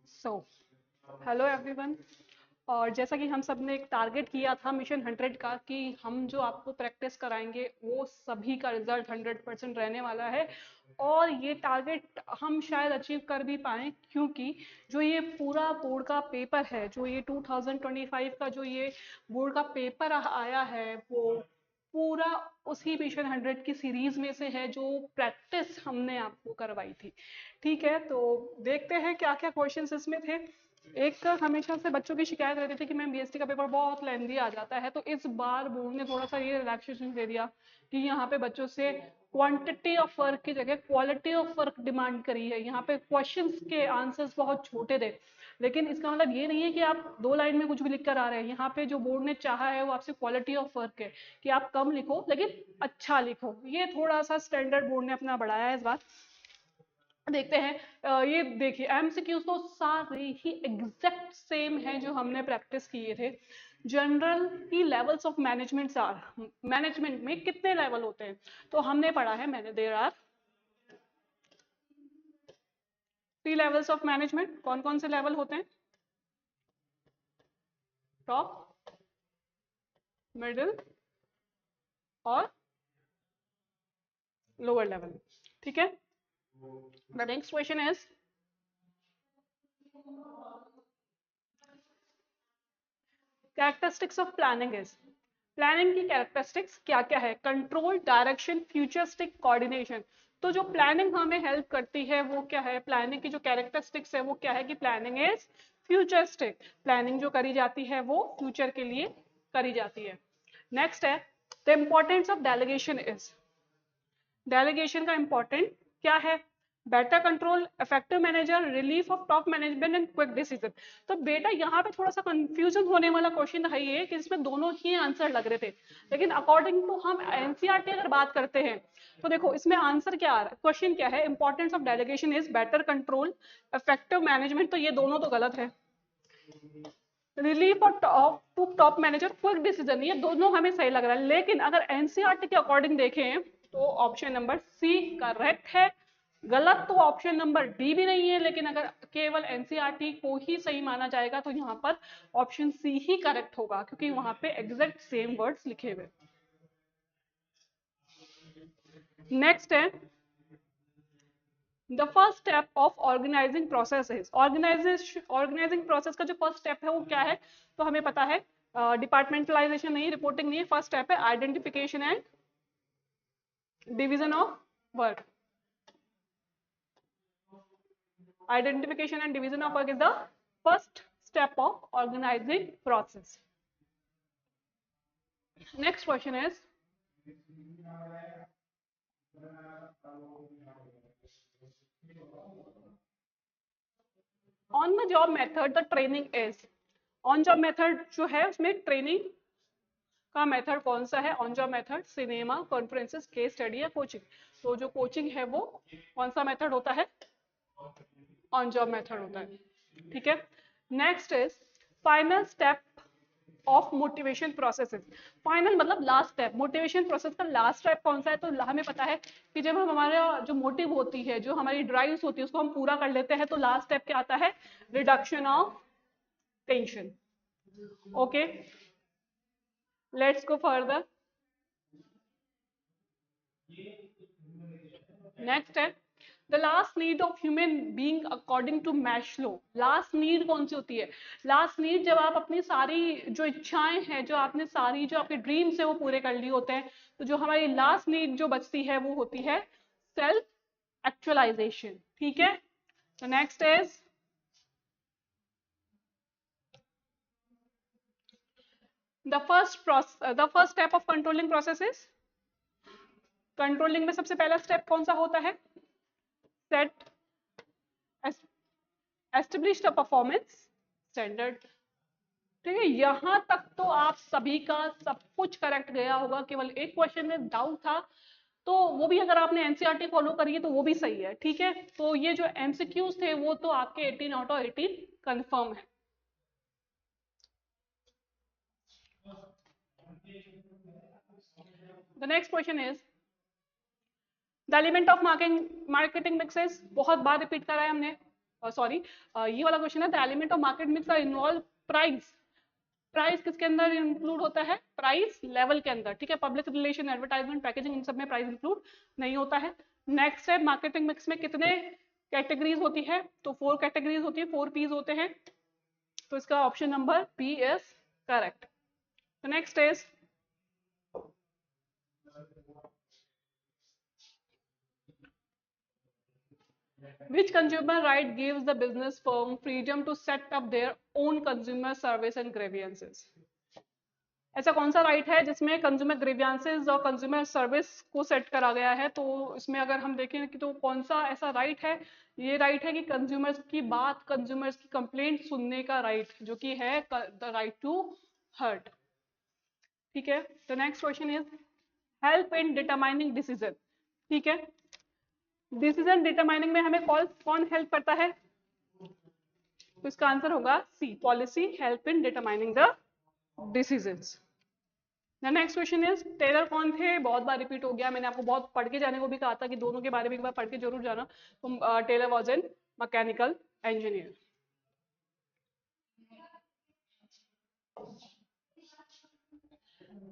So hello everyone. और जैसा कि हम सब ने एक टारगेट किया था मिशन 100 का कि हम जो आपको प्रैक्टिस कराएंगे वो सभी का रिजल्ट 100% रहने वाला है। और ये टारगेट हम शायद अचीव कर भी पाएँ, क्योंकि जो ये पूरा बोर्ड का पेपर है, जो ये 2025 का जो ये बोर्ड का पेपर आया है, वो पूरा उसी मिशन 100 की सीरीज में से है जो प्रैक्टिस हमने आपको करवाई थी। ठीक है, तो देखते हैं क्या क्या क्वेश्चंस इसमें थे। एक हमेशा से बच्चों की शिकायत रहती थी कि मैम बीएसटी का पेपर बहुत लेंदी आ जाता है, तो इस बार बोर्ड ने थोड़ा सा ये रिलैक्सेशन दे दिया कि यहाँ पे बच्चों से क्वांटिटी ऑफ वर्क की जगह क्वालिटी ऑफ वर्क डिमांड करी है। यहाँ पे क्वेश्चंस के आंसर्स बहुत छोटे थे, लेकिन इसका मतलब ये नहीं है कि आप 2 लाइन में कुछ भी लिख कर आ रहे हैं। यहाँ पे जो बोर्ड ने चाहा है वो आपसे क्वालिटी ऑफ वर्क है कि आप कम लिखो लेकिन अच्छा लिखो। ये थोड़ा सा स्टैंडर्ड बोर्ड ने अपना बढ़ाया है इस बार। देखते हैं। ये देखिए एमसीक्यूज तो सारे ही एग्जैक्ट सेम है जो हमने प्रैक्टिस किए थे। जनरल की levels of management are, management में कितने लेवल होते हैं तो हमने पढ़ा है, मैंने there are 3 levels of management. कौन कौन से लेवल होते हैं? टॉप, मिडिल और लोअर लेवल। ठीक है, the next question is characteristics of planning is. Planning की कैरेक्टरिस्टिक्स क्या क्या है? Control, direction, futuristic, coordination. तो जो प्लानिंग हमें हेल्प करती है वो क्या है? प्लानिंग की जो कैरेक्टरिस्टिक्स है वो क्या है कि प्लानिंग इज फ्यूचरिस्टिक। प्लानिंग जो करी जाती है वो फ्यूचर के लिए करी जाती है। नेक्स्ट है the importance of delegation is. Delegation का इंपॉर्टेंट क्या है? Better control, effective manager, relief of top management and quick decision. तो बेटा यहाँ पे थोड़ा सा कंफ्यूजन होने वाला क्वेश्चन है ये कि इसमें दोनों ही आंसर लग रहे थे, लेकिन अकॉर्डिंग टू हम एनसीईआरटी अगर बात करते हैं तो देखो इसमें आंसर क्या आ रहा है। क्वेश्चन क्या है? Importance of delegation is better control, effective management. तो ये दोनों तो गलत है। रिलीफ और टॉप मैनेजर, क्विक डिसीजन, ये दोनों हमें सही लग रहा है। लेकिन अगर एनसीईआरटी के अकॉर्डिंग देखें तो ऑप्शन नंबर सी करेक्ट है। गलत तो ऑप्शन नंबर डी भी नहीं है, लेकिन अगर केवल एनसीईआरटी को ही सही माना जाएगा तो यहाँ पर ऑप्शन सी ही करेक्ट होगा, क्योंकि वहां पे एग्जैक्ट सेम वर्ड्स लिखे हुए। नेक्स्ट है the first step of organizing process is. Organizing process का जो फर्स्ट स्टेप है वो क्या है? तो हमें पता है डिपार्टमेंटलाइजेशन नहीं, रिपोर्टिंग नहीं है। फर्स्ट स्टेप है identification and division of work. Identification and division of work is the first step of organizing process. Next question is on the job method the training is। On job method जो है उसमें training का method कौन सा है? On job method, cinema, conferences, case study या coaching. तो जो कोचिंग है वो कौन सा मेथड होता है? ऑन जॉब मेथड होता है। ठीक है, next is final step of motivation process. Final मतलब लास्ट स्टेप। मोटिवेशन प्रोसेस का लास्ट स्टेप कौन सा है? तो हमें पता है कि जब हम हमारा जो मोटिव होती है, जो हमारी ड्राइव्स होती है, उसको हम पूरा कर लेते हैं तो लास्ट स्टेप क्या आता है? Reduction of tension. Okay, let's go further. Next है the last need of human being according to Maslow. Last need कौन सी होती है? लास्ट नीड जब आप अपनी सारी जो इच्छाएं हैं, जो आपने सारी जो आपके ड्रीम्स है वो पूरे कर लिए होते हैं, तो जो हमारी लास्ट नीड जो बचती है वो होती है सेल्फ एक्चुअलाइजेशन। ठीक है, तो next is the first step of controlling process is. Controlling में सबसे पहला स्टेप कौन सा होता है? Set establish the performance standard. ठीक है, यहां तक तो आप सभी का सब कुछ करेक्ट गया होगा। केवल एक क्वेश्चन में डाउट था, तो वो भी अगर आपने एनसीईआरटी फॉलो करी है तो वो भी सही है। ठीक है, तो ये जो एमसीक्यूज थे वो तो आपके 18 आउट ऑफ 18 कंफर्म है। The next question is the element of marketing mixes. बहुत बार रिपीट करा है हमने, सॉरी, ये वाला क्वेश्चन है, the element of market mix are involve price. Price किसके अंदर इंक्लूड होता है? प्राइस लेवल के अंदर, ठीक है। पब्लिक रिलेशन, एडवर्टाइजमेंट, पैकेजिंग, इन सब में प्राइस इंक्लूड नहीं होता है। नेक्स्ट है, मार्केटिंग मिक्स में कितने कैटेगरीज होती है? तो 4 कैटेगरीज होती है, 4 पीस होते हैं। तो इसका option number B is correct. तो next is which consumer right gives the business firm freedom to set up their own consumer service and grievances? ऐसा कौन सा राइट है जिसमें कंज्यूमर ग्रीवियंसेस और कंज्यूमर सर्विस को सेट करा गया है? तो इसमें अगर हम देखें कि तो कौन सा ऐसा राइट है? ये राइट है कि कंज्यूमर्स की बात, कंज्यूमर्स की कंप्लेंट सुनने का राइट, जो कि है द राइट टू हर्ट, ठीक है। तो next question is help in determining decision, ठीक है। डिसीजन डिटरमाइनिंग में हमें कौन हेल्प करता है? तो इसका आंसर होगा C, policy help in determining the decisions. Next question is Taylor कौन थे? बहुत बार रिपीट हो गया, मैंने आपको बहुत पढ़ के जाने को भी कहा था कि दोनों के बारे में एक बार पढ़ के जरूर जाना। तो Taylor was an mechanical engineer.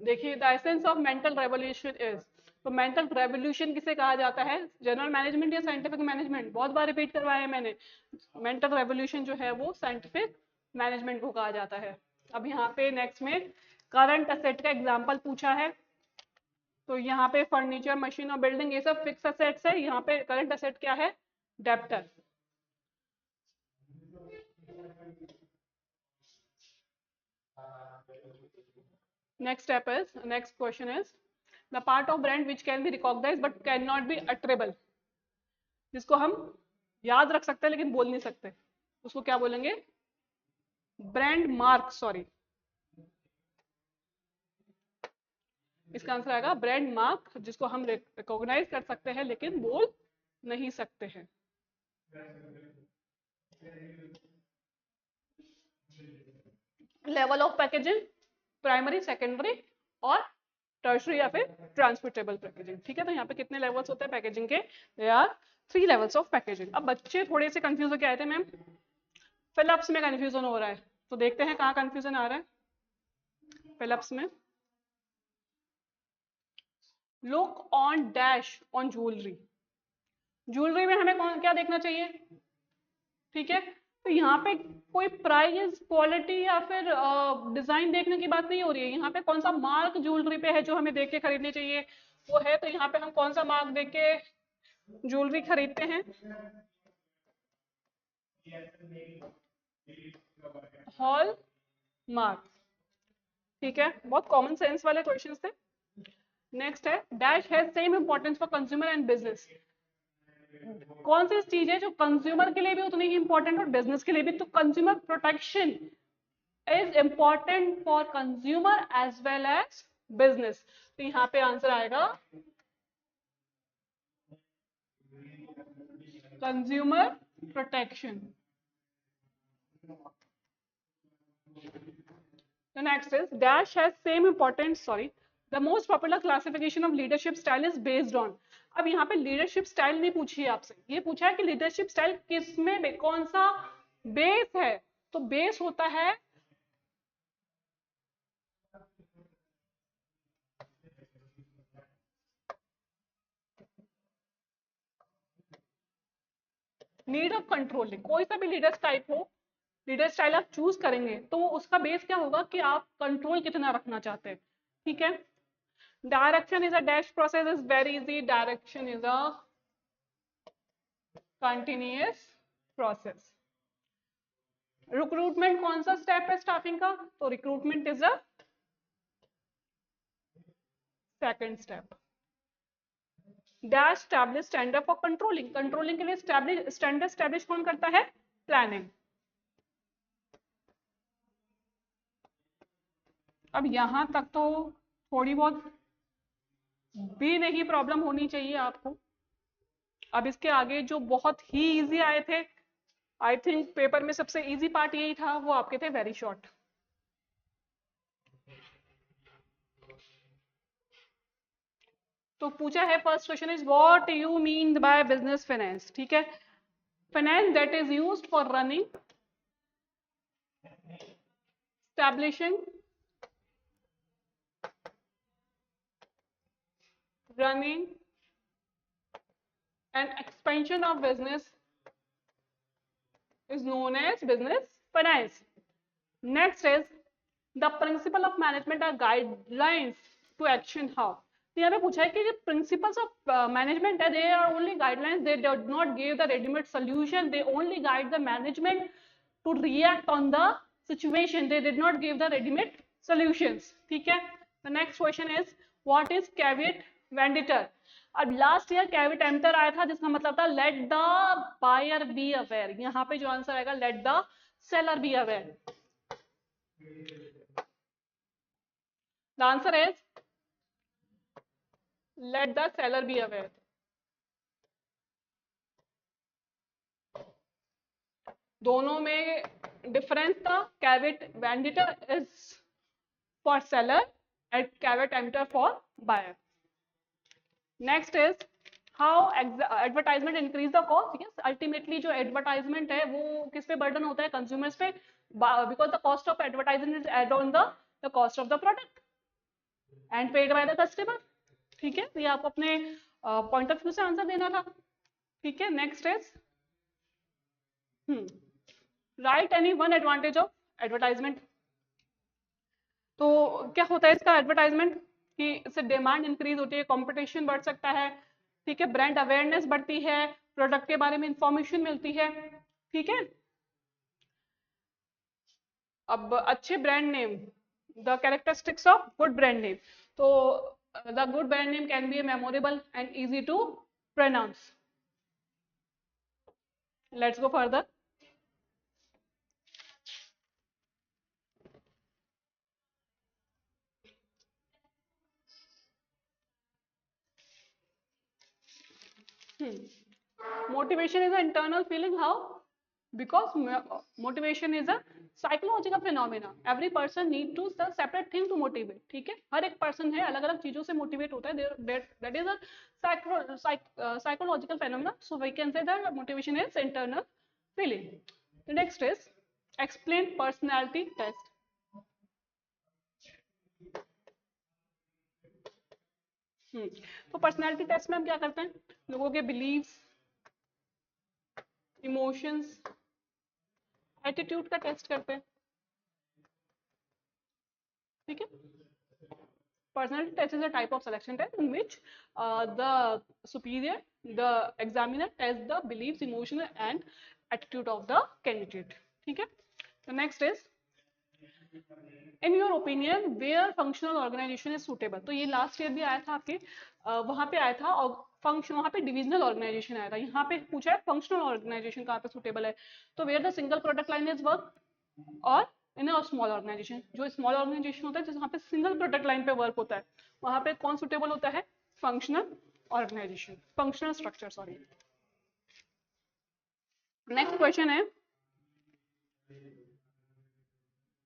देखिए, the essence of mental revolution is, तो मेंटल रेवोल्यूशन किसे कहा जाता है? जनरल मैनेजमेंट या साइंटिफिक मैनेजमेंट? बहुत बार रिपीट करवाया है मैंने, मेंटल रेवोल्यूशन जो है वो साइंटिफिक मैनेजमेंट को कहा जाता है। अब यहाँ पे नेक्स्ट में करंट असेट का एग्जाम्पल पूछा है, तो यहाँ पे फर्नीचर, मशीन और बिल्डिंग, ये सब फिक्स असेट्स है। यहाँ पे करंट असेट क्या है? Debtor. Next question is the part of brand which can be recognise but can not be utterable, जिसको हम याद रख सकते हैं लेकिन बोल नहीं सकते, उसको क्या बोलेंगे? ब्रांड मार्क, सॉरी, इसका आंसर आएगा ब्रांड मार्क, जिसको हम रिकॉग्नाइज कर सकते हैं लेकिन बोल नहीं सकते हैं। Level of packaging, primary, secondary और टर्शरी या फिर ट्रांसपोर्टेबल पैकेजिंग, ठीक है। तो यहाँ पे कितने लेवल्स होते हैं पैकेजिंग के? They are 3 levels of packaging. अब बच्चे थोड़े से कंफ्यूज होकर आए थे, मैम फिलिप्स में कंफ्यूजन हो रहा है, तो देखते हैं कहाँ कंफ्यूजन आ रहा है फिलिप्स में। Look on dash on jewellery, jewellery में हमें कौन क्या देखना चाहिए? ठीक है, तो यहाँ पे कोई प्राइस, क्वालिटी या फिर डिजाइन देखने की बात नहीं हो रही है। यहाँ पे कौन सा मार्क ज्वेलरी पे है जो हमें देख के खरीदनी चाहिए, वो है। तो यहाँ पे हम कौन सा मार्क देख के ज्वेलरी खरीदते हैं? हॉल मार्क, ठीक है। बहुत कॉमन सेंस वाले क्वेश्चंस थे। नेक्स्ट है dash has same importance for consumer and business, कौन सी चीज है जो कंज्यूमर के लिए भी उतनी ही इंपॉर्टेंट और बिजनेस के लिए भी? तो consumer protection is important for consumer as well as business. तो यहाँ पे आंसर आएगा consumer protection. The next is dash has same importance, sorry, the most popular classification of leadership style is based on। अब यहाँ पे leadership style नहीं पूछी है आपसे, ये पूछा है कि लीडरशिप स्टाइल किसमें कौन सा बेस है। तो बेस होता है नीड ऑफ कंट्रोलिंग। कोई सा भी लीडर टाइप हो, लीडर स्टाइल आप चूज करेंगे तो उसका बेस क्या होगा कि आप कंट्रोल कितना रखना चाहते हैं, ठीक है। Direction is a dash process is very easy, direction is a continuous process. Recruitment कौन सा स्टेप है स्टाफिंग का? तो recruitment is a second step. Dash establish standard for controlling, controlling के लिए स्टैंडर्ड स्टैब्लिश कौन करता है? प्लानिंग। अब यहां तक तो थोड़ी बहुत भी नहीं प्रॉब्लम होनी चाहिए आपको। अब इसके आगे जो बहुत ही इजी आए थे, आई थिंक पेपर में सबसे इजी पार्ट यही था, वो आपके थे वेरी शॉर्ट। तो पूछा है first question is what you mean by business finance, ठीक है। finance that is used for running, establishing, running and expansion of business is known as business finance. Next is the principle of management are guidelines to action how. तो यहाँ पे पूछा है कि जो principles of management है, they are only guidelines, they do not give the ready-made solution, they only guide the management to react on the situation, they did not give the ready-made solutions. ठीक है. The next question is what is caveat emptor. अब last year caveat emptor आया था जिसका मतलब था let the buyer be aware. यहाँ पे जो आंसर आएगा let the seller be aware. The answer is let the seller be aware. दोनों में डिफरेंस था. Caveat venditor is for seller and caveat emptor for buyer. Next is how advertisement increase the cost. Yes, ultimately जो advertisement है वो किस पे burden होता है? कंज्यूमर्स पे, because the cost of advertisement is add on the cost of the product and paid by the customer. ठीक है, तो ये आपको अपने पॉइंट ऑफ व्यू से आंसर देना था. ठीक है. Next is write any one advantage of advertisement. तो क्या होता है इसका एडवर्टाइजमेंट कि इससे डिमांड इंक्रीज होती है, कंपटीशन बढ़ सकता है. ठीक है, ब्रांड अवेयरनेस बढ़ती है, प्रोडक्ट के बारे में इंफॉर्मेशन मिलती है. ठीक है. अब अच्छे brand name, the characteristics of good brand name. तो the good brand name can be memorable and easy to pronounce. Let's go further. Motivation is an internal feeling. How? Because motivation is a psychological phenomena. Every person need to separate thing to motivate. ठीक है, हर एक person है अलग अलग चीजों से motivate होता है. That is a psychological phenomena. So we can say that motivation is internal feeling. The next is explain personality test. तो पर्सनैलिटी टेस्ट में हम क्या करते हैं? लोगों के बिलीव्स, इमोशंस, एटीट्यूड का टेस्ट करते हैं. ठीक है. Personality test is a type of selection test in which the superior, the examiner test the believes, emotion and attitude of the candidate. ठीक है. The next is in your opinion where functional organization is suitable. तो ये last year भी आया था आपके, वहां पे आया था, और फंक्शन वहां पे डिविजनल ऑर्गेनाइजेशन आया था. यहाँ पे पूछा है फंक्शनल ऑर्गेनाइजेशन कहाँ पे सुटेबल है. तो where the single product line is work और इन अ स्मॉल ऑर्गेनाइजेशन. जो स्मॉल ऑर्गेनाइजेशन होता है जहाँ पे सिंगल प्रोडक्ट लाइन पे वर्क होता है, वहां पे कौन सुटेबल होता है? Functional organization, functional structure. Sorry. Next question है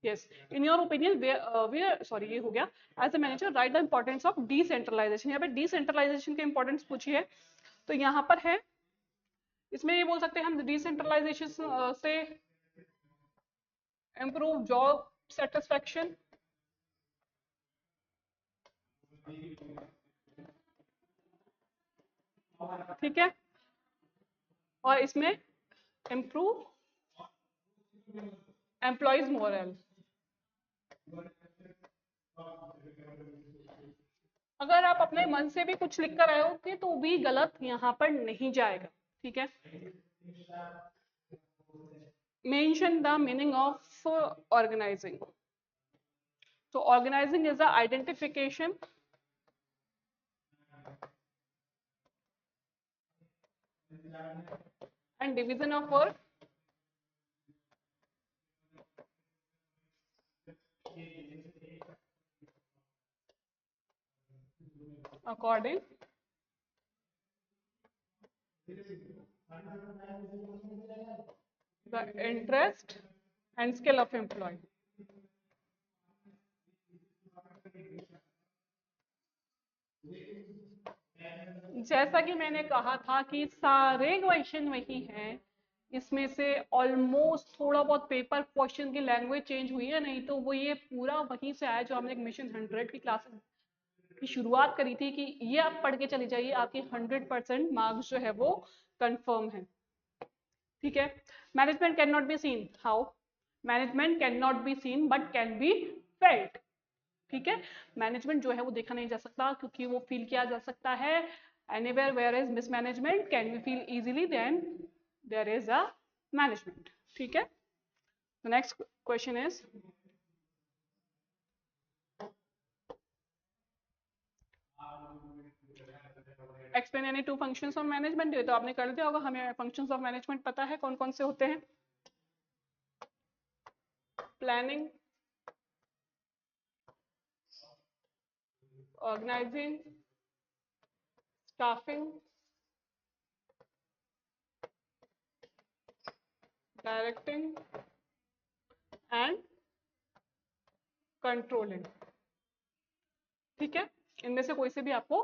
yes in your opinion where sorry ये हो गया. as a manager write the importance of decentralization. यहाँ पे decentralization के importance पूछी है. तो यहाँ पर है, इसमें ये बोल सकते हैं हम decentralization से improve job satisfaction, ठीक है, और इसमें improve employees morale. अगर आप अपने मन से भी कुछ लिख कर आए हो तो भी गलत यहाँ पर नहीं जाएगा. ठीक है. Mention the meaning of organising. तो organising is the identification and division of work according the interest and skill of employee. जैसा कि मैंने कहा था कि सारे क्वेश्चन वही हैं इसमें से ऑलमोस्ट थोड़ा बहुत पेपर क्वेश्चन की लैंग्वेज चेंज हुई है, नहीं तो वो ये पूरा वहीं से आया जो हमने एक मिशन 100 की क्लासेस की शुरुआत करी थी कि ये आप पढ़ के चली जाइए, आपकी 100% मार्क्स जो है वो कंफर्म है। ठीक है। Management can not be seen, how? Management can not be seen but can be felt. ठीक है। मैनेजमेंट जो है वो देखा नहीं जा सकता, क्योंकि वो फील किया जा सकता है। Anywhere where is mismanagement can be feel easily then there is a management. ठीक है। Next question is explain any two functions of management. ये तो आपने कर दिया होगा, हमें फंक्शंस ऑफ मैनेजमेंट पता है कौन कौन से होते हैं। Planning, organizing, staffing, directing and controlling. ठीक है। इनमें से कोई से भी आपको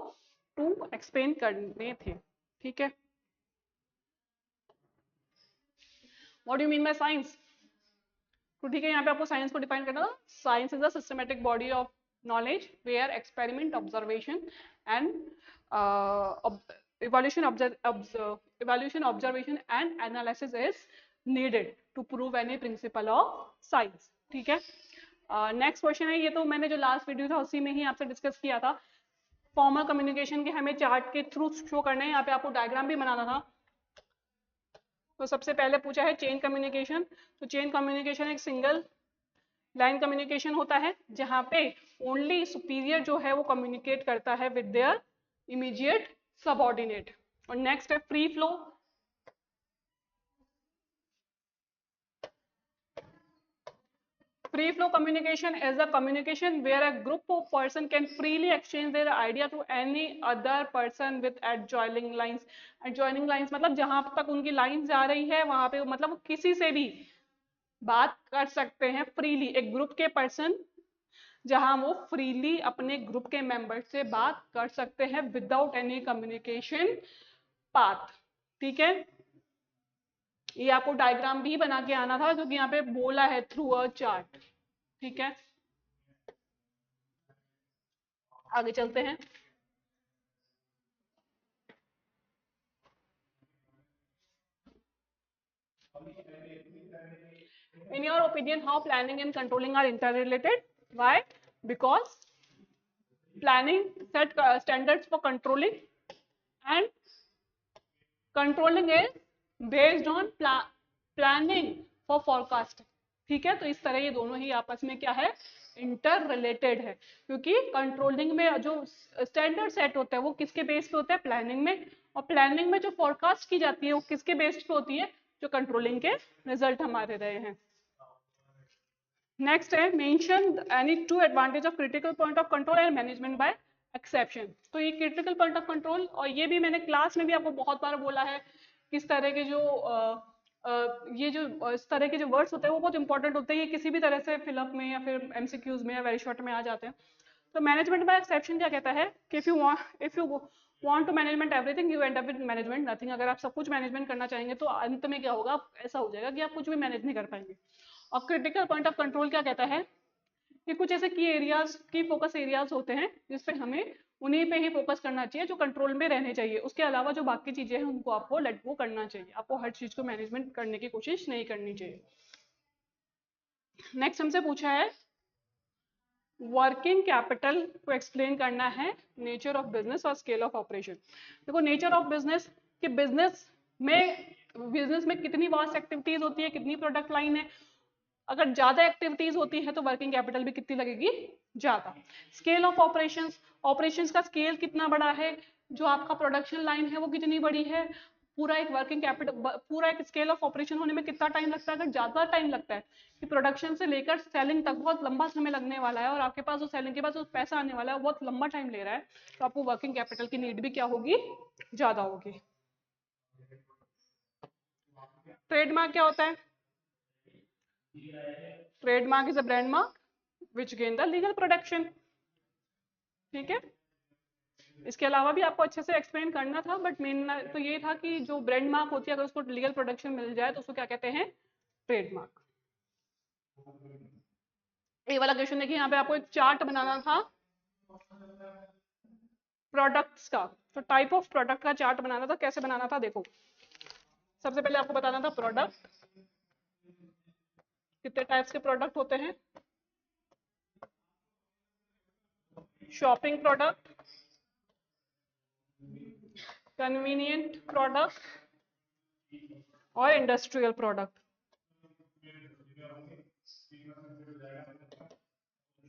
टू एक्सप्लेन करने थे। ठीक है। What do you mean by science? तो ठीक है, यहाँ पे आपको साइंस को डिफाइन करना था। Science is a systematic body of knowledge where experiment, observation and evaluation, observation and analysis is needed to prove any principle of science. ठीक है। नेक्स्ट क्वेश्चन है, ये तो मैंने जो लास्ट वीडियो था उसी में ही आपसे डिस्कस किया था। फॉर्मल कम्युनिकेशन के हमें चार्ट के थ्रू शो करने हैं, यहाँ पे आपको डायग्राम भी बनाना था। तो सबसे पहले पूछा है चेन कम्युनिकेशन। तो चेन कम्युनिकेशन एक सिंगल लाइन कम्युनिकेशन होता है, जहां पे ओनली सुपीरियर जो है वो कम्युनिकेट करता है विद देयर इमीडिएट सबऑर्डिनेट। और नेक्स्ट है free flow. Free flow communication is a communication where a group of person can freely exchange their idea to any other person with adjoining lines. Adjoining lines मतलब जहां तक उनकी line जा रही है वहां पे मतलब किसी से भी बात कर सकते हैं फ्रीली। एक ग्रुप के पर्सन जहां वो फ्रीली अपने ग्रुप के मेंबर से बात कर सकते हैं विदाउट एनी कम्युनिकेशन पाथ। ठीक है। ये आपको डायग्राम भी बना के आना था, क्योंकि यहाँ पे बोला है थ्रू अ चार्ट। ठीक है। आगे चलते हैं। In your opinion, how planning and controlling are interrelated? Why? Because planning set standards for controlling and controlling is based on planning for forecasting. ठीक है। तो इस तरह ये दोनों ही आपस में क्या है, इंटर रिलेटेड है। क्योंकि कंट्रोलिंग में जो स्टैंडर्ड सेट होता है वो किसके बेस पे होता है, प्लानिंग में। और प्लानिंग में जो फोरकास्ट की जाती है वो किसके बेस पे होती है, जो कंट्रोलिंग के रिजल्ट हमारे रहे हैं। नेक्स्ट है mention any two advantage of critical point of control and management by exception. तो ये क्रिटिकल पॉइंट ऑफ कंट्रोल, और ये भी मैंने क्लास में भी आपको बहुत बार बोला है, किस तरह के जो ये जो इस तरह के जो वर्ड्स होते हैं वो बहुत इंपॉर्टेंट होते हैं। ये किसी भी तरह से फिलअप में या फिर एमसीक्यूज में या वेरी शॉर्ट में आ जाते हैं। तो मैनेजमेंट बाय एक्सेप्शन क्या कहता है कि if you want to management everything you end up with management nothing. अगर आप सब कुछ मैनेजमेंट करना चाहेंगे तो अंत में क्या होगा, ऐसा हो जाएगा कि आप कुछ भी मैनेज नहीं कर पाएंगे। और क्रिटिकल पॉइंट ऑफ कंट्रोल क्या कहता है कि कुछ ऐसे की एरियाज की फोकस एरियाज होते हैं जिसपे हमें उन्हीं पे ही फोकस करना चाहिए, जो कंट्रोल में रहने चाहिए। उसके अलावा जो बाकी चीजें हैं उनको आपको लेट गो करना चाहिए। आपको हर चीज को मैनेजमेंट करने की कोशिश नहीं करनी चाहिए। नेक्स्ट हमसे पूछा है वर्किंग कैपिटल को एक्सप्लेन करना है, नेचर ऑफ बिजनेस और स्केल ऑफ ऑपरेशन। देखो नेचर ऑफ बिजनेस कि बिजनेस में कितनी वास्ट एक्टिविटीज होती है, कितनी प्रोडक्ट लाइन है। अगर ज्यादा एक्टिविटीज होती है तो वर्किंग कैपिटल भी कितनी लगेगी, ज्यादा। स्केल ऑफ ऑपरेशंस, ऑपरेशंस का स्केल कितना बड़ा है, जो आपका प्रोडक्शन लाइन है वो कितनी बड़ी है। पूरा एक वर्किंग कैपिटल, पूरा एक स्केल ऑफ ऑपरेशन होने में कितना टाइम लगता है। अगर ज्यादा टाइम लगता है कि प्रोडक्शन से लेकर सेलिंग तक बहुत लंबा समय लगने वाला है और आपके पास जो सेलिंग के बाद जो पैसा आने वाला है वो बहुत लंबा टाइम ले रहा है, तो आपको वर्किंग कैपिटल की नीड भी क्या होगी, ज्यादा होगी। ट्रेडमार्क क्या होता है? Trademark is a brand mark which gain the legal protection। ठीक है। इसके अलावा भी आपको अच्छे से एक्सप्लेन करना था, बट मेन तो ये था कि जो ब्रांड मार्क होती है अगर उसको लीगल प्रोटेक्शन मिल जाए तो उसको क्या कहते हैं, ट्रेडमार्क। ये वाला क्वेश्चन देखिए, यहाँ पे आपको एक चार्ट बनाना था प्रोडक्ट्स का, तो टाइप ऑफ प्रोडक्ट का चार्ट बनाना था। कैसे बनाना था देखो, सबसे पहले आपको बताना था प्रोडक्ट कितने टाइप्स के प्रोडक्ट होते हैं। शॉपिंग प्रोडक्ट, कन्वीनियंट प्रोडक्ट और इंडस्ट्रियल प्रोडक्ट।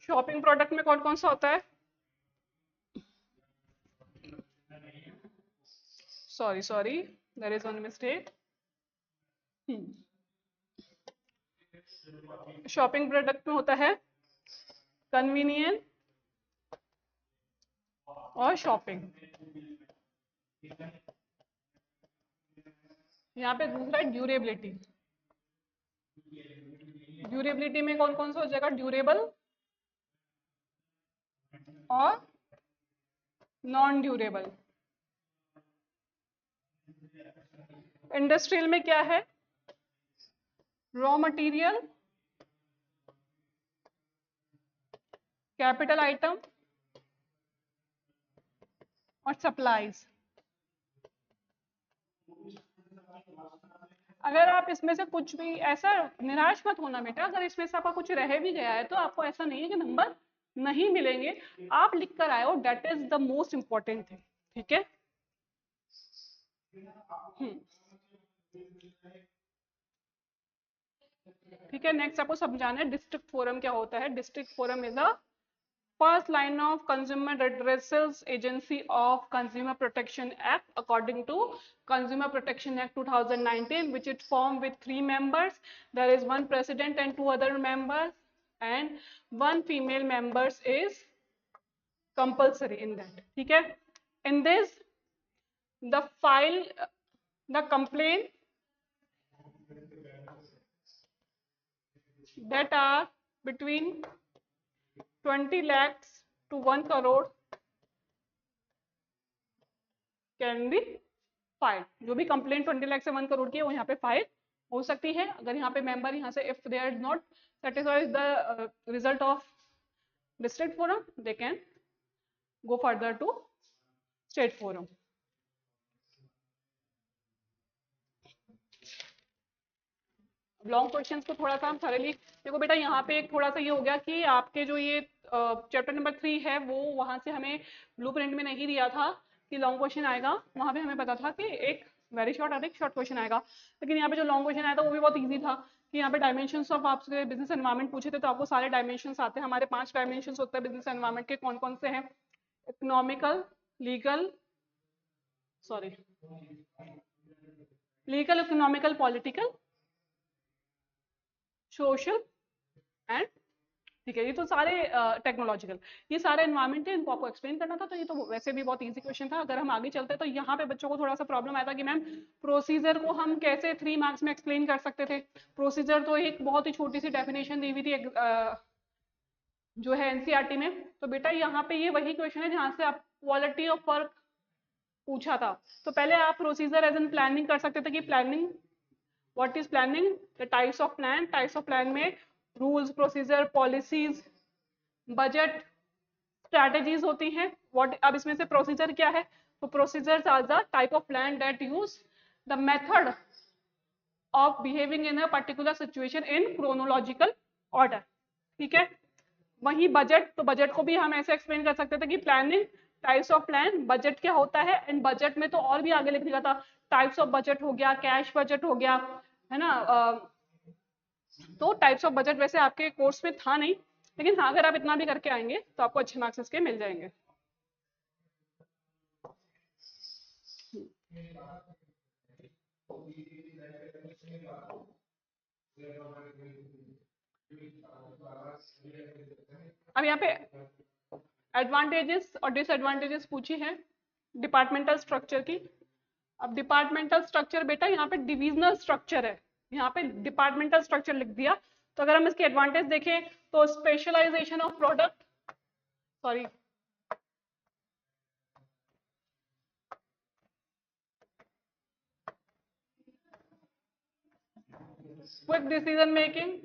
शॉपिंग प्रोडक्ट में कौन कौन सा होता है, sorry there is one mistake. Shopping product में होता है कन्वीनियंस और शॉपिंग। यहाँ पे दूसरा है ड्यूरेबिलिटी। ड्यूरेबिलिटी में कौन कौन सा हो जाएगा, ड्यूरेबल और नॉन ड्यूरेबल। इंडस्ट्रियल में क्या है, रॉ मटेरियल, कैपिटल आइटम और सप्लाईज। अगर आप इसमें से कुछ भी, ऐसा निराश मत होना बेटा, अगर इसमें से आपका कुछ रह भी गया है तो आपको ऐसा नहीं है कि नंबर नहीं मिलेंगे, आप लिख कर आए हो, that is the most important thing. ठीक है, ठीक है। नेक्स्ट आपको समझाना है डिस्ट्रिक्ट फोरम क्या होता है। District forum is a first line of consumer redressals agency of consumer protection act according to consumer protection act 2019, which it formed with 3 members. There is one president and 2 other members, and 1 female members is compulsory in that. ठीक है, in this the file the complaint that are between 20 lakhs to 1 crore can be file. जो भी complaint 20 lakh से 1 करोड़ की है वो यहाँ पे फाइल हो सकती है। अगर यहाँ पे मेंबर यहाँ से if they are not satisfied the result of district forum they can go further to state forum. Long question को थोड़ा सा हम थॉरली देखो बेटा, यहाँ पे एक थोड़ा सा ये हो गया कि आपके जो ये चैप्टर नंबर 3 है वो वहां से हमें ब्लूप्रिंट में नहीं दिया था कि लॉन्ग क्वेश्चन आएगा, वहां पे हमें पता था कि एक वेरी शॉर्ट और एक शॉर्ट क्वेश्चन आएगा। लेकिन यहाँ पे जो लॉन्ग क्वेश्चन आया था वो भी बहुत ईजी था कि यहाँ पे डायमेंशंस ऑफ आपसे बिजनेस एनवायरनमेंट पूछे थे, तो आपको सारे डायमेंशंस आते हैं। हमारे 5 डायमेंशंस होते हैं बिजनेस एनवायरनमेंट के, कौन कौन से हैं, economical, legal, sorry legal, economical, political, social and, ठीक है, ये तो सारे टेक्नोलॉजिकल, ये सारे एनवायरमेंट है, इनको आपको एक्सप्लेन करना था। तो ये तो वैसे भी बहुत इजी क्वेश्चन था। अगर हम आगे चलते तो यहाँ पे बच्चों को थोड़ा सा प्रॉब्लम आया था कि मैम प्रोसीजर को हम कैसे 3 मार्क्स में एक्सप्लेन कर सकते थे। प्रोसीजर तो एक बहुत ही छोटी सी डेफिनेशन दी हुई थी जो है एनसीईआरटी में। तो बेटा यहाँ पे ये वही क्वेश्चन है जहाँ से आप क्वालिटी ऑफ वर्क पूछा था। तो पहले आप प्रोसीजर एज एन प्लानिंग कर सकते थे कि planning, what is planning, the types of plan, types of plan में rules, procedure, policies, budget, strategies होती हैं। व्हाट, अब इसमें से प्रोसीजर क्या है, तो procedures are the type of plan that use the method of behaving in a particular situation in chronological order. ठीक है, वही बजट, तो बजट को भी हम ऐसे एक्सप्लेन कर सकते थे कि planning, types of plan, budget क्या होता है, एंड बजट में तो और भी आगे लिख दिया था, टाइप्स ऑफ बजट हो गया, कैश बजट हो गया, है ना। तो टाइप्स ऑफ बजट वैसे आपके कोर्स में था नहीं, लेकिन हाँ अगर आप इतना भी करके आएंगे तो आपको अच्छे मार्क्स इसके मिल जाएंगे। अब यहाँ पे एडवांटेजेस और डिसएडवांटेजेस पूछी है डिपार्टमेंटल स्ट्रक्चर की। अब डिपार्टमेंटल स्ट्रक्चर बेटा यहाँ पे डिविजनल स्ट्रक्चर है, यहाँ पे डिपार्टमेंटल स्ट्रक्चर लिख दिया। तो अगर हम इसके एडवांटेज देखें तो specialization of product, sorry quick decision making,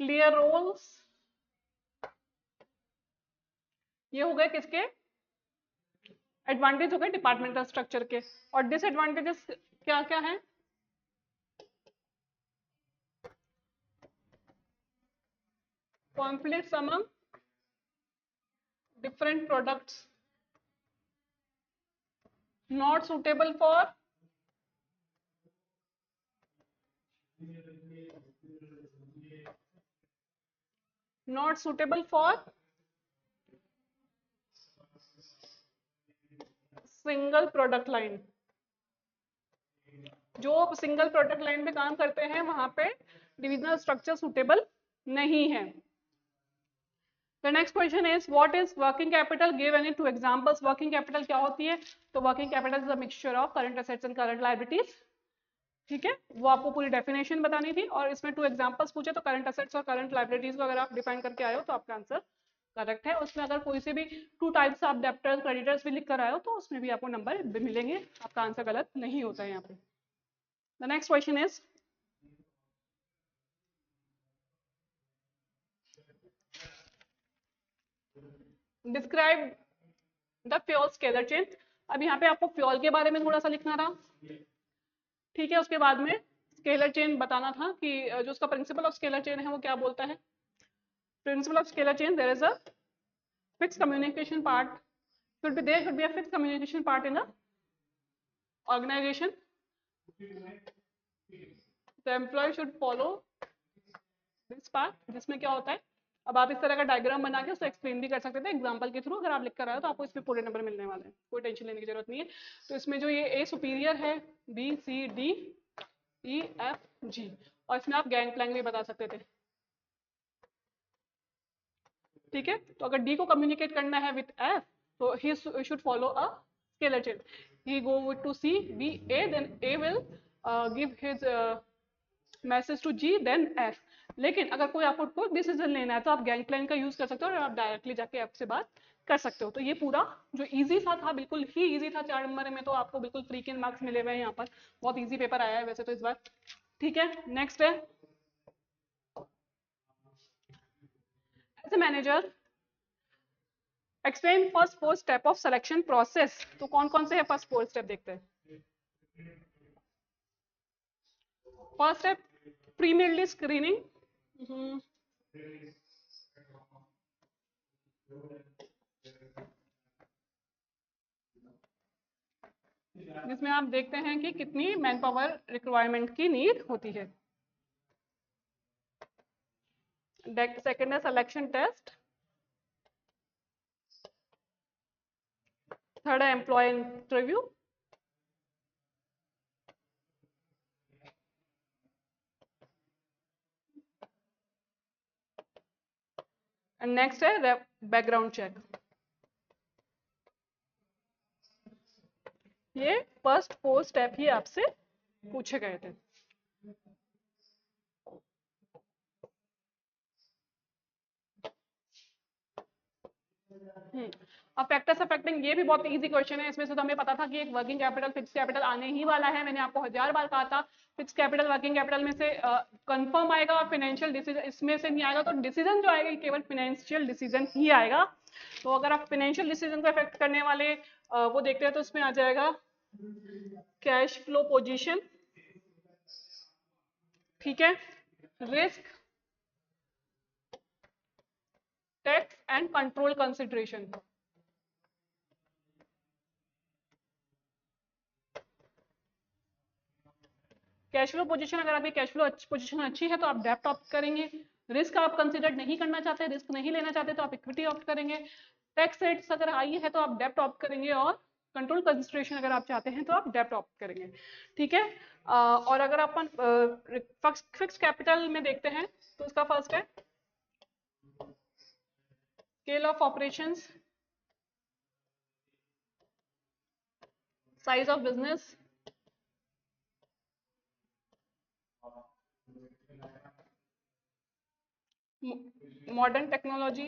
clear roles, ये हो गए किसके एडवांटेज, हो गए डिपार्टमेंटल स्ट्रक्चर के। और डिसएडवांटेजेस क्या क्या है? Conflicts among different products, not suitable for not suitable for single product line. जो सिंगल प्रोडक्ट लाइन पे काम करते हैं वहां पे डिविजनल स्ट्रक्चर सुटेबल नहीं है। The next question is what is working capital? Give any two examples. Working capital क्या होती है? तो working capital is a mixture of current assets and current liabilities. ठीक है, वो आपको पूरी डेफिनेशन बतानी थी और इसमें टू एग्जांपल्स पूछे तो करंट असेट्स और करंट लायबिलिटीज को अगर आप डिफाइन करके आए हो तो आपका आंसर करेक्ट है। उसमें अगर कोई से भी two types of debtors creditors भी लिख कर आए हो तो उसमें भी आपको नंबर मिलेंगे, आपका आंसर गलत नहीं होता है यहाँ पे। The next question is describe the fuel scalar chain. अब यहाँ पे आपको फ्यूल के बारे में थोड़ा सा लिखना था, ठीक है। उसके बाद में स्केलर चेन बताना था कि जो उसका प्रिंसिपल ऑफ स्केलर चेन है वो क्या बोलता है। Principle of scalar chain, there is a fixed communication part there should be a fixed communication part in a organization. The employee should follow this part, जिसमें क्या होता है, अब आप इस तरह का डायग्राम बना के उसको एक्सप्लेन भी कर सकते थे एग्जांपल के थ्रू। अगर आप लिख कर आए हो तो आपको इसमें पूरे नंबर मिलने वाले हैं, कोई टेंशन लेने की जरूरत नहीं है। तो इसमें जो ये ए सुपीरियर है, B C D E F G, और इसमें आप गैंग प्लैंक भी बता सकते थे, ठीक है। तो अगर डी को कम्युनिकेट करना है विथ एफ तो he should follow a scalar chain. He go to C B A, then A will give his message to G, then F. लेकिन अगर कोई आपको कोई डिसीजन लेना है तो आप गैंग प्लान का यूज कर सकते हो और आप डायरेक्टली जाके एफ से बात कर सकते हो। तो ये पूरा जो इजी था बिल्कुल ही इजी था, 4 नंबर में तो आपको बिल्कुल फ्री के मार्क्स मिले हुए हैं यहाँ पर। बहुत इजी पेपर आया है वैसे तो इस बार, ठीक है। नेक्स्ट है as a manager explain first 4 step of selection process. तो कौन कौन से है फर्स्ट 4 स्टेप देखते हैं। फर्स्ट स्टेप प्रीमियरली स्क्रीनिंग, जिसमें आप देखते हैं कि कितनी मैन पावर रिक्वायरमेंट की नीड होती है। सेकेंड है सिलेक्शन टेस्ट, थर्ड है एम्प्लॉय इंटरव्यू, एंड नेक्स्ट है बैकग्राउंड चेक। ये फर्स्ट 4 स्टेप ही आपसे पूछे गए थे। अब फैक्टर्स अफेक्टिंग, ये भी बहुत इजी क्वेश्चन है। इसमें से तो हमें पता था कि एक वर्किंग कैपिटल फिक्स कैपिटल आने ही वाला है। मैंने आपको 1000 बार कहा था फिक्स कैपिटल वर्किंग कैपिटल में से कंफर्म आएगा और फाइनेंशियल डिसीजन इसमें से नहीं आएगा। तो डिसीजन जो आएगा केवल फाइनेंशियल डिसीजन ही आएगा। तो अगर आप फाइनेंशियल डिसीजन को अफेक्ट करने वाले वो देखते हैं तो इसमें आ जाएगा कैश फ्लो पोजीशन, ठीक है, risk, tax and control consideration. Cash flow position, अगर आपकी कैश फ्लो पोजीशन अच्छी है तो आप डेब्ट ऑप्ट करेंगे। रिस्क आप कंसिडर नहीं करना चाहते, रिस्क नहीं लेना चाहते तो आप इक्विटी ऑप्ट करेंगे। टैक्स रेट्स अगर हाई है तो आप डेब्ट ऑप्ट करेंगे और कंट्रोल कंसिडरेशन अगर आप चाहते हैं तो आप डेब्ट ऑप्ट करेंगे, ठीक है। और अगर अपन फिक्स कैपिटल में देखते हैं तो उसका फर्स्ट है scale of operations, size of business, modern technology,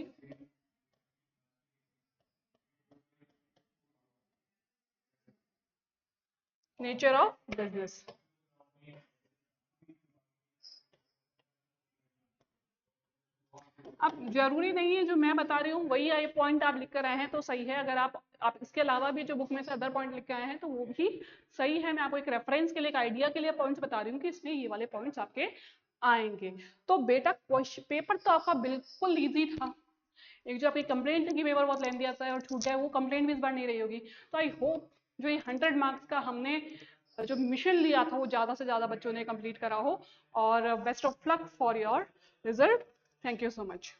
nature of business. अब जरूरी नहीं है जो मैं बता रही हूँ वही ये पॉइंट आप लिख कर आए हैं तो सही है, अगर आप इसके अलावा भी जो बुक में से अदर पॉइंट लिख के आए हैं तो वो भी सही है। मैं आपको एक रेफरेंस के लिए, एक आइडिया के लिए पॉइंट्स बता रही हूँ कि इसमें ये वाले पॉइंट्स आपके आएंगे। तो बेटा पेपर तो आपका बिल्कुल ईजी था। एक जो आपकी कंप्लेंट की पेपर बहुत लेंदी आता है और छूट जाए, वो कंप्लेंट भी इस बार नहीं रही होगी। तो आई होप जो ये 100 मार्क्स का हमने जो मिशन लिया था वो ज़्यादा से ज़्यादा बच्चों ने कंप्लीट करा हो। और best of luck for your result. Thank you so much.